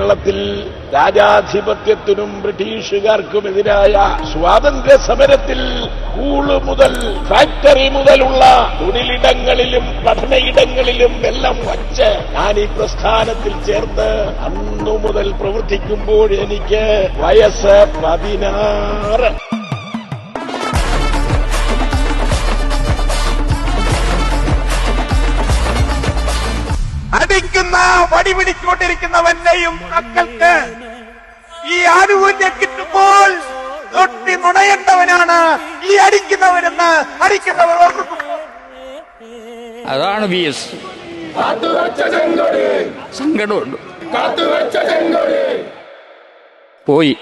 കേരളത്തിൽ രാജാധിപത്യത്തിനും ബ്രിട്ടീഷുകാർക്കുമെതിരായ സ്വാതന്ത്ര്യ സമരത്തിൽ സ്കൂള് മുതൽ ഫാക്ടറി മുതലുള്ള തൊഴിലിടങ്ങളിലും പഠനയിടങ്ങളിലും എല്ലാം വച്ച് ഞാൻ ഈ പ്രസ്ഥാനത്തിൽ ചേർന്ന് അന്നു മുതൽ പ്രവർത്തിക്കുമ്പോൾ എനിക്ക് വയസ്സ് 16. അടിക്കുന്ന വടി പിടിച്ചുകൊണ്ടിരിക്കുന്നവന്റെയും മക്കൾക്ക് ഈ ആനുകൂല്യം കിട്ടുമ്പോൾ തൊട്ടി നുണയേണ്ടവനാണ് ഈ അടിക്കുന്നവനെന്ന് അടിക്കുന്നവർ ഓർക്കും. അതാണ് VS. സങ്കടമുണ്ട്. പോയി.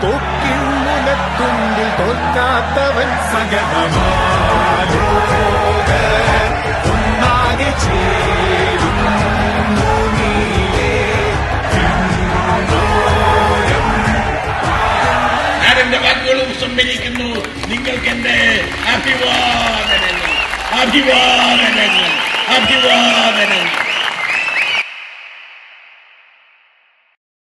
തോക്കിൻ മുനത്തുമ്പിൽ തോൽക്കാത്തവൻ ഒന്നാകെ ചേരും. ഞാൻ എന്റെ വാക്കുകളും സമ്മതിക്കുന്നു. നിങ്ങൾക്ക് എന്റെ അഭിവാദനങ്ങൾ.